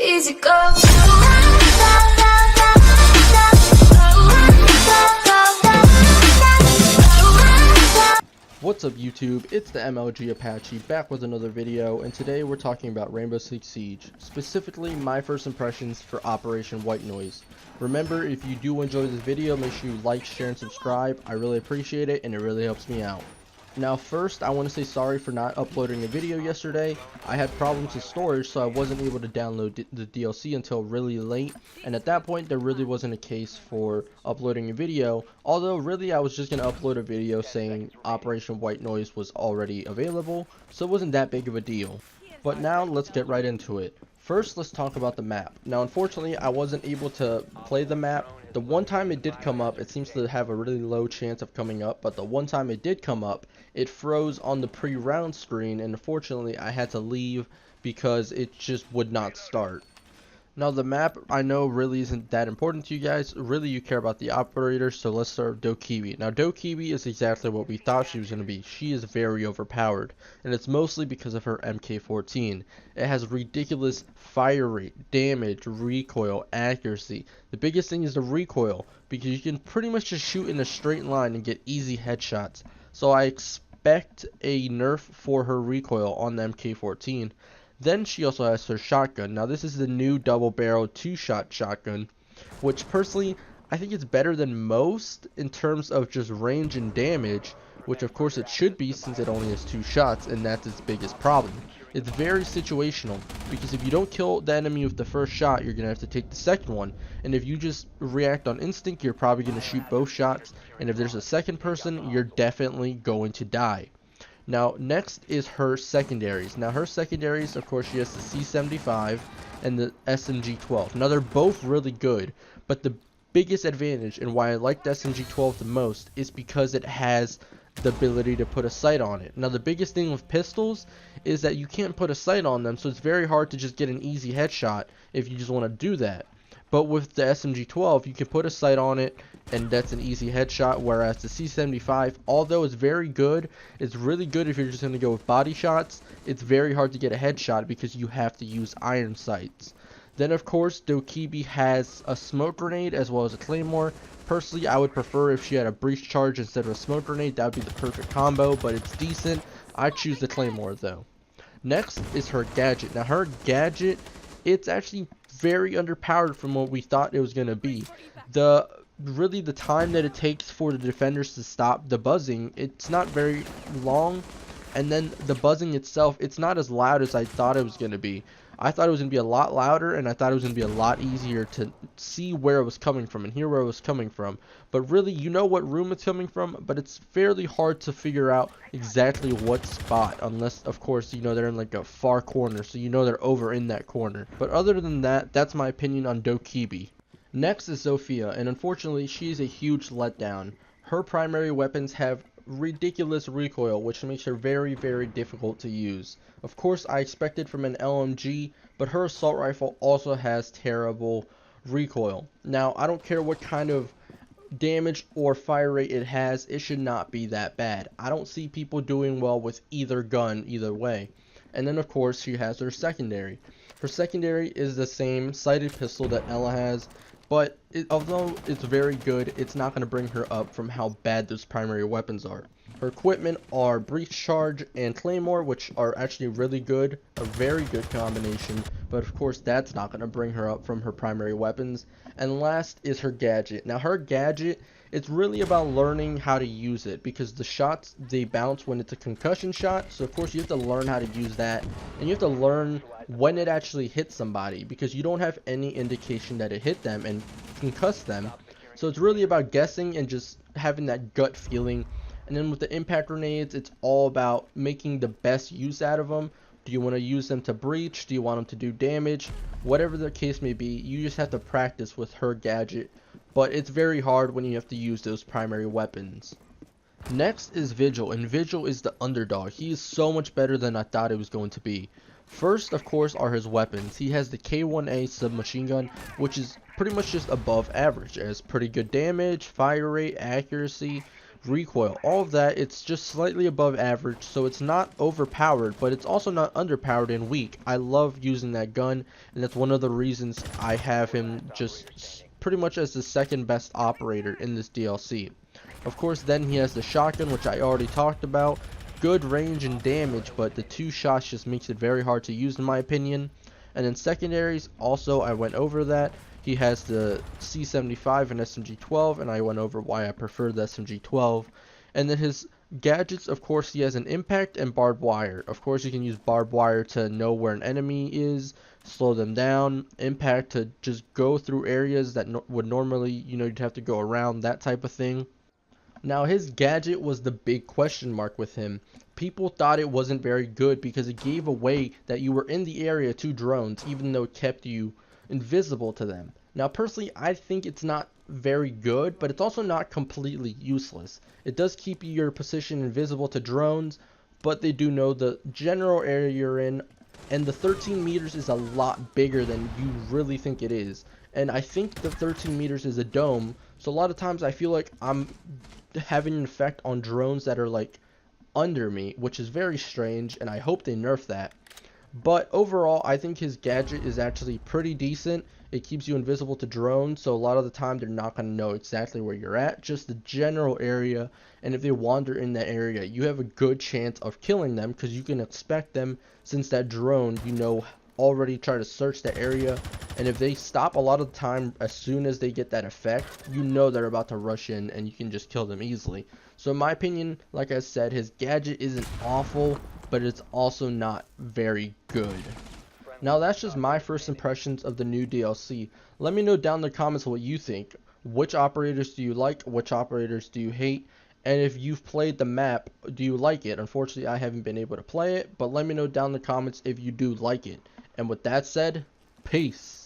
Easy go. What's up YouTube, it's the MLG Apache back with another video, and today we're talking about Rainbow Six Siege, specifically my first impressions for Operation White Noise. Remember, if you do enjoy this video, make sure you like, share, and subscribe. I really appreciate it, and it really helps me out. Now first, I want to say sorry for not uploading a video yesterday. I had problems with storage, so I wasn't able to download the DLC until really late, and at that point there really wasn't a case for uploading a video, although really I was just going to upload a video saying Operation White Noise was already available, so it wasn't that big of a deal. But now let's get right into it. First, let's talk about the map. Now unfortunately I wasn't able to play the map. The one time it did come up, it seems to have a really low chance of coming up, but the one time it did come up, it froze on the pre-round screen, and unfortunately I had to leave because it just would not start. Now the map, I know, really isn't that important to you guys. Really you care about the operator, so let's start with Dokkaebi. Now Dokkaebi is exactly what we thought she was going to be. She is very overpowered, and it's mostly because of her MK14. It has ridiculous fire rate, damage, recoil, accuracy. The biggest thing is the recoil, because you can pretty much just shoot in a straight line and get easy headshots. So I expect a nerf for her recoil on the MK14. Then she also has her shotgun. Now this is the new double barrel 2-shot shotgun, which personally I think it's better than most in terms of just range and damage, which of course it should be since it only has 2 shots, and that's its biggest problem. It's very situational, because if you don't kill the enemy with the first shot, you're going to have to take the second one, and if you just react on instinct, you're probably going to shoot both shots, and if there's a second person, you're definitely going to die. Now next is her secondaries. Now her secondaries, of course, she has the C75 and the SMG12. Now they're both really good, but the biggest advantage and why I like the SMG12 the most is because it has the ability to put a sight on it. Now the biggest thing with pistols is that you can't put a sight on them, so it's very hard to just get an easy headshot if you just want to do that. But with the SMG12, you can put a sight on it, and that's an easy headshot, whereas the C75, although it's very good, it's really good if you're just going to go with body shots. It's very hard to get a headshot because you have to use iron sights. Then of course, Dokkaebi has a smoke grenade as well as a claymore. Personally, I would prefer if she had a breach charge instead of a smoke grenade. That would be the perfect combo, but it's decent. I choose the claymore though. Next is her gadget. Now her gadget, it's actually very underpowered from what we thought it was going to be. Really the time that it takes for the defenders to stop the buzzing, it's not very long, and then the buzzing itself, it's not as loud as I thought it was going to be. I thought it was going to be a lot louder, and I thought it was going to be a lot easier to see where it was coming from and hear where it was coming from. But really, you know what room it's coming from, but it's fairly hard to figure out exactly what spot, unless, of course, you know they're in like a far corner, so you know they're over in that corner. But other than that, that's my opinion on Dokkaebi. Next is Zofia, and unfortunately, she is a huge letdown. Her primary weapons have ridiculous recoil, which makes her very, very difficult to use. Of course, I expected from an LMG, but her assault rifle also has terrible recoil. Now, I don't care what kind of damage or fire rate it has, it should not be that bad. I don't see people doing well with either gun either way. And then of course she has her secondary. Her secondary is the same sighted pistol that Ela has, but although it's very good, it's not going to bring her up from how bad those primary weapons are. Her equipment are breach charge and claymore, which are actually really good, a very good combination, but of course that's not going to bring her up from her primary weapons. And last is her gadget. Now her gadget, it's really about learning how to use it, because the shots, they bounce when it's a concussion shot, so of course you have to learn how to use that, and you have to learn when it actually hits somebody, because you don't have any indication that it hit them and concussed them. So it's really about guessing and just having that gut feeling. And then with the impact grenades, it's all about making the best use out of them. Do you want to use them to breach? Do you want them to do damage? Whatever the case may be, you just have to practice with her gadget, but it's very hard when you have to use those primary weapons. Next is Vigil, and Vigil is the underdog. He is so much better than I thought it was going to be. First, of course, are his weapons. He has the K1A submachine gun, which is pretty much just above average. It has pretty good damage, fire rate, accuracy, recoil, all of that. It's just slightly above average, so it's not overpowered, but it's also not underpowered and weak. I love using that gun, and that's one of the reasons I have him just pretty much as the second best operator in this DLC. Of course, then he has the shotgun, which I already talked about. Good range and damage, but the 2 shots just makes it very hard to use in my opinion. And then secondaries, also I went over that. He has the C75 and SMG12, and I went over why I prefer the SMG12. And then his gadgets, of course, he has an impact and barbed wire. Of course, you can use barbed wire to know where an enemy is, slow them down. Impact to just go through areas that would normally, you'd have to go around, that type of thing. Now, his gadget was the big question mark with him. People thought it wasn't very good because it gave away that you were in the area to drones, even though it kept you invisible to them. Now, personally, I think it's not very good, but it's also not completely useless. It does keep your position invisible to drones, but they do know the general area you're in, and the 13 meters is a lot bigger than you really think it is. And I think the 13 meters is a dome, so a lot of times I feel like I'm having an effect on drones that are like under me, which is very strange, and I hope they nerf that. But overall, I think his gadget is actually pretty decent. It keeps you invisible to drones, so a lot of the time they're not going to know exactly where you're at, just the general area. And if they wander in that area, you have a good chance of killing them because you can expect them, since that drone, already try to search the area. And if they stop a lot of the time, as soon as they get that effect, they're about to rush in and you can just kill them easily. So in my opinion, like I said, his gadget isn't awful, but it's also not very good. Now that's just my first impressions of the new DLC. Let me know down in the comments what you think. Which operators do you like? Which operators do you hate? And if you've played the map, do you like it? Unfortunately, I haven't been able to play it, but let me know down in the comments if you do like it. And with that said, peace.